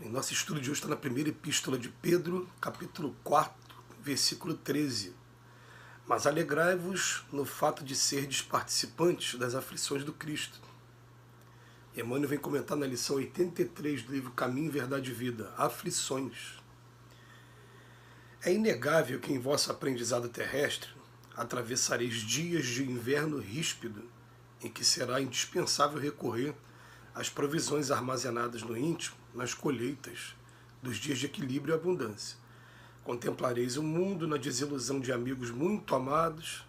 Em nosso estudo de hoje está na primeira epístola de Pedro, capítulo 4, versículo 13. Mas alegrai-vos no fato de serdes participantes das aflições do Cristo. Emmanuel vem comentar na lição 83 do livro Caminho, Verdade e Vida, Aflições. É inegável que em vosso aprendizado terrestre atravessareis dias de inverno ríspido, em que será indispensável recorrer às provisões armazenadas no íntimo, nas colheitas dos dias de equilíbrio e abundância. Contemplareis o mundo na desilusão de amigos muito amados,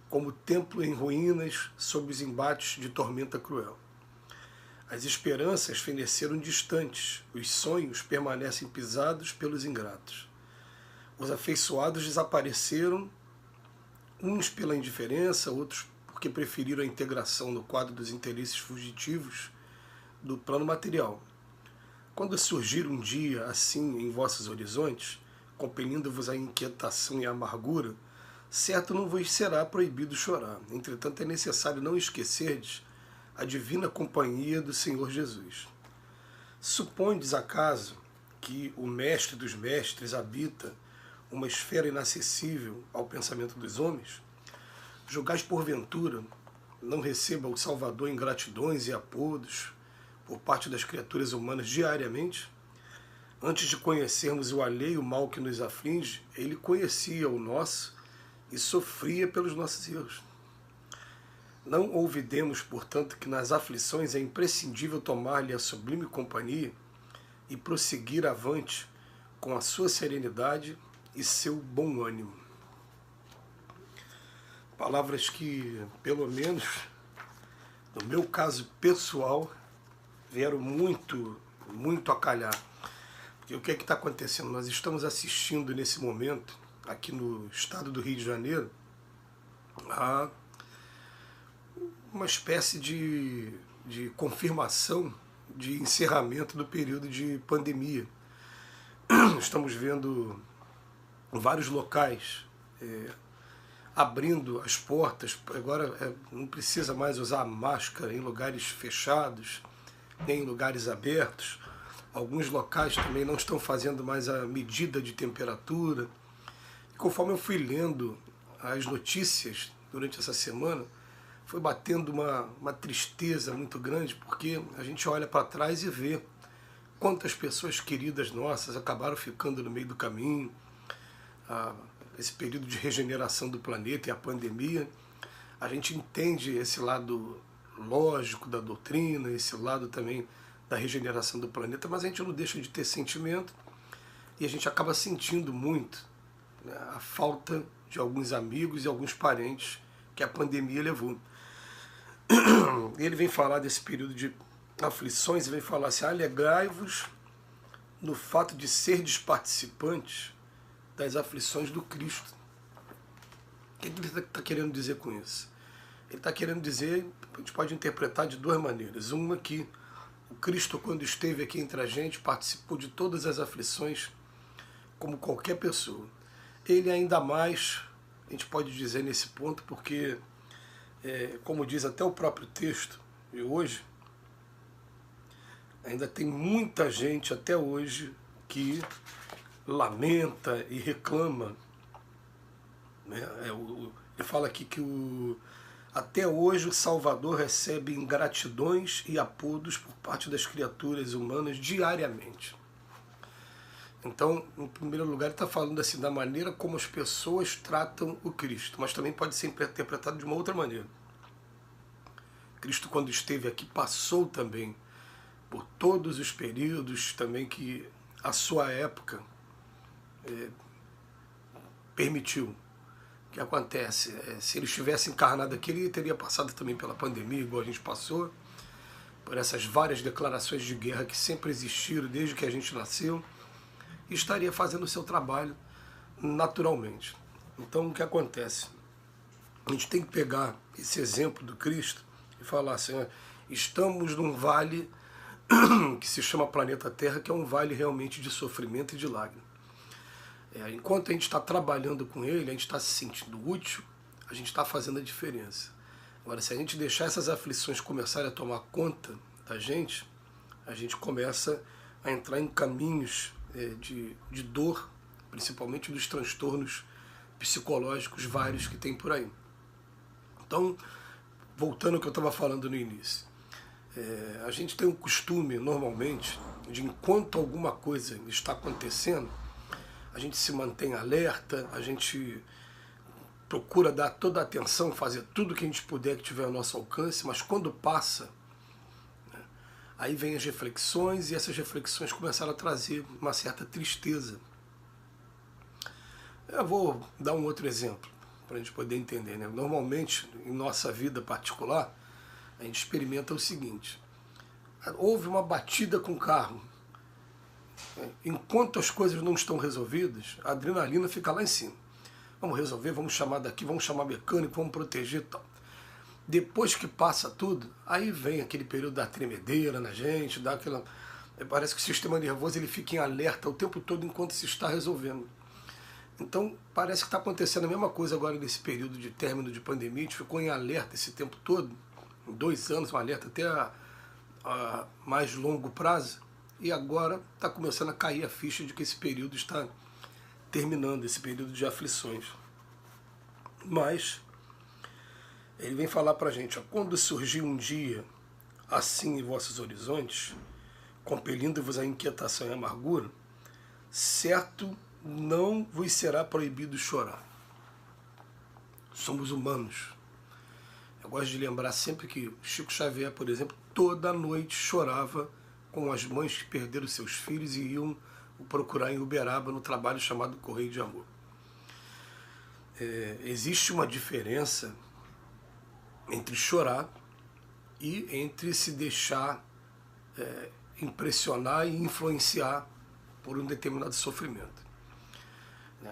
como templo em ruínas sob os embates de tormenta cruel. As esperanças feneceram distantes, os sonhos permanecem pisados pelos ingratos. Os afeiçoados desapareceram, uns pela indiferença, outros porque preferiram a integração no quadro dos interesses fugitivos do plano material. Quando surgir um dia assim em vossos horizontes, compelindo-vos à inquietação e à amargura, certo não vos será proibido chorar. Entretanto, é necessário não esquecerdes a divina companhia do Senhor Jesus. Supondes, acaso, que o Mestre dos Mestres habita uma esfera inacessível ao pensamento dos homens? Julgais porventura não receba o Salvador ingratidões e apodos por parte das criaturas humanas diariamente? Antes de conhecermos o alheio mal que nos aflige, ele conhecia o nosso e sofria pelos nossos erros. Não olvidemos, portanto, que nas aflições é imprescindível tomar-lhe a sublime companhia e prosseguir avante com a sua serenidade e seu bom ânimo. Palavras que, pelo menos, no meu caso pessoal, vieram muito a calhar. Porque o que é que está acontecendo? Nós estamos assistindo nesse momento, aqui no estado do Rio de Janeiro, a uma espécie de confirmação de encerramento do período de pandemia. Estamos vendo vários locais abrindo as portas. Agora não precisa mais usar máscara em lugares fechados, nem em lugares abertos. Alguns locais também não estão fazendo mais a medida de temperatura. E conforme eu fui lendo as notícias durante essa semana, foi batendo uma tristeza muito grande, porque a gente olha para trás e vê quantas pessoas queridas nossas acabaram ficando no meio do caminho. Esse período de regeneração do planeta e a pandemia, a gente entende esse lado lógico da doutrina, esse lado também da regeneração do planeta, mas a gente não deixa de ter sentimento e a gente acaba sentindo muito, né, a falta de alguns amigos e alguns parentes que a pandemia levou. Ele vem falar desse período de aflições e vem falar assim: alegrai-vos no fato de serdes participantes das aflições do Cristo. O que ele está querendo dizer com isso? Ele está querendo dizer, a gente pode interpretar de duas maneiras. Uma, que o Cristo, quando esteve aqui entre a gente, participou de todas as aflições como qualquer pessoa. Ele ainda mais, a gente pode dizer nesse ponto, porque, como diz até o próprio texto de hoje, ainda tem muita gente até hoje que lamenta e reclama, né? Ele fala aqui que até hoje o Salvador recebe ingratidões e apodos por parte das criaturas humanas diariamente. Então, em primeiro lugar, ele está falando assim da maneira como as pessoas tratam o Cristo, mas também pode ser interpretado de uma outra maneira. Cristo, quando esteve aqui, passou também por todos os períodos também que a sua época permitiu. O que acontece? Se ele estivesse encarnado aqui, ele teria passado também pela pandemia, igual a gente passou, por essas várias declarações de guerra que sempre existiram desde que a gente nasceu, e estaria fazendo o seu trabalho naturalmente. Então, o que acontece? A gente tem que pegar esse exemplo do Cristo e falar assim: estamos num vale que se chama planeta Terra, que é um vale realmente de sofrimento e de lágrimas. Enquanto a gente está trabalhando com ele, a gente está se sentindo útil, a gente está fazendo a diferença. Agora, se a gente deixar essas aflições começarem a tomar conta da gente, a gente começa a entrar em caminhos de dor, principalmente dos transtornos psicológicos vários que tem por aí. Então, voltando ao que eu estava falando no início, a gente tem um costume, normalmente, de enquanto alguma coisa está acontecendo, a gente se mantém alerta, a gente procura dar toda a atenção, fazer tudo que a gente puder que tiver ao nosso alcance, mas quando passa, né, aí vem as reflexões, e essas reflexões começaram a trazer uma certa tristeza. Eu vou dar um outro exemplo, para a gente poder entender, né? Normalmente, em nossa vida particular, a gente experimenta o seguinte: houve uma batida com o carro. Enquanto as coisas não estão resolvidas, a adrenalina fica lá em cima. Vamos resolver, vamos chamar daqui, vamos chamar mecânico, vamos proteger e tal. Depois que passa tudo, aí vem aquele período da tremedeira na gente, dá aquela... Parece que o sistema nervoso ele fica em alerta o tempo todo enquanto se está resolvendo. Então, parece que está acontecendo a mesma coisa agora nesse período de término de pandemia. A gente ficou em alerta esse tempo todo, em 2 anos, um alerta até a mais longo prazo, e agora está começando a cair a ficha de que esse período está terminando, esse período de aflições. Mas, ele vem falar para a gente, ó, quando surgir um dia assim em vossos horizontes, compelindo-vos a inquietação e a amargura, certo não vos será proibido chorar. Somos humanos. Eu gosto de lembrar sempre que Chico Xavier, por exemplo, toda noite chorava com as mães que perderam seus filhos e iam o procurar em Uberaba no trabalho chamado Correio de Amor. Existe uma diferença entre chorar e entre se deixar impressionar e influenciar por um determinado sofrimento.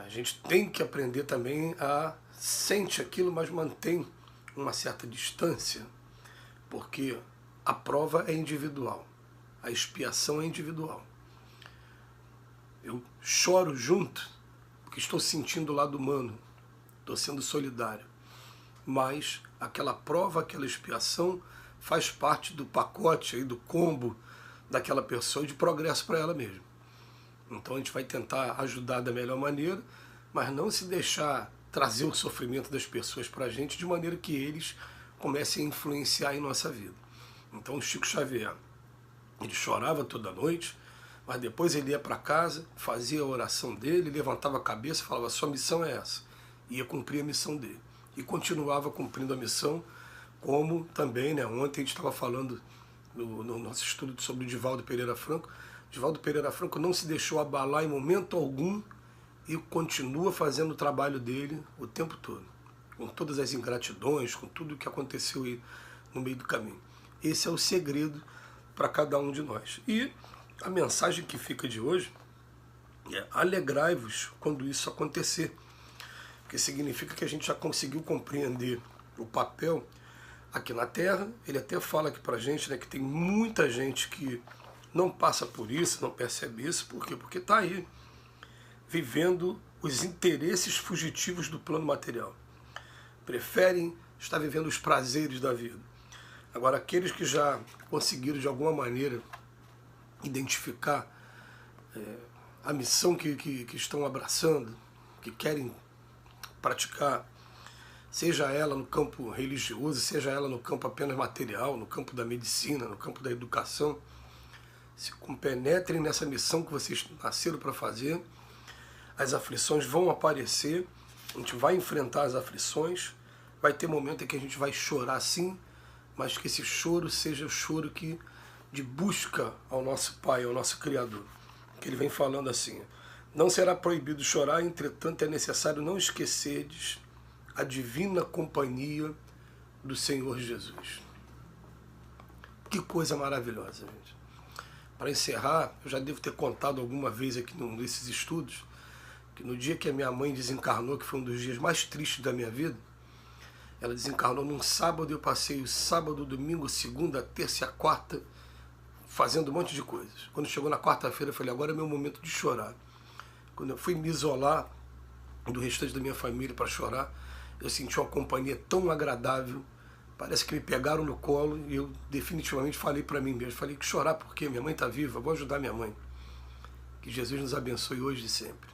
A gente tem que aprender também a sente aquilo, mas mantém uma certa distância, porque a prova é individual, a expiação é individual. Eu choro junto, porque estou sentindo o lado humano, estou sendo solidário, mas aquela prova, aquela expiação faz parte do pacote, aí, do combo daquela pessoa de progresso para ela mesma. Então a gente vai tentar ajudar da melhor maneira, mas não se deixar trazer o sofrimento das pessoas para a gente de maneira que eles comecem a influenciar em nossa vida. Então o Chico Xavier, ele chorava toda noite, mas depois ele ia para casa, fazia a oração dele, levantava a cabeça e falava, sua missão é essa. Ia cumprir a missão dele. E continuava cumprindo a missão, como também, né, ontem a gente estava falando no nosso estudo sobre o Divaldo Pereira Franco. Divaldo Pereira Franco não se deixou abalar em momento algum e continua fazendo o trabalho dele o tempo todo, com todas as ingratidões, com tudo o que aconteceu aí no meio do caminho. Esse é o segredo para cada um de nós. E a mensagem que fica de hoje é: alegrai-vos quando isso acontecer, porque significa que a gente já conseguiu compreender o papel aqui na Terra. Ele até fala aqui para a gente, né, que tem muita gente que não passa por isso, não percebe isso. Por quê? Porque está aí, vivendo os interesses fugitivos do plano material. Preferem estar vivendo os prazeres da vida. Agora, aqueles que já conseguiram, de alguma maneira, identificar a missão que estão abraçando, que querem praticar, seja ela no campo religioso, seja ela no campo apenas material, no campo da medicina, no campo da educação, se compenetrem nessa missão que vocês nasceram para fazer. As aflições vão aparecer, a gente vai enfrentar as aflições, vai ter momento em que a gente vai chorar sim, mas que esse choro seja o choro de busca ao nosso Pai, ao nosso Criador. Que ele vem falando assim: não será proibido chorar, entretanto é necessário não esquecerdes a divina companhia do Senhor Jesus. Que coisa maravilhosa, gente. Para encerrar, eu já devo ter contado alguma vez aqui num desses estudos, que no dia que a minha mãe desencarnou, que foi um dos dias mais tristes da minha vida, ela desencarnou num sábado, e eu passei o sábado, domingo, segunda, terça e a quarta fazendo um monte de coisas. Quando chegou na quarta-feira, eu falei, agora é meu momento de chorar. Quando eu fui me isolar do restante da minha família para chorar, eu senti uma companhia tão agradável, parece que me pegaram no colo, e eu definitivamente falei para mim mesmo, falei que chorar por quê? Minha mãe está viva, vou ajudar minha mãe. Que Jesus nos abençoe hoje e sempre.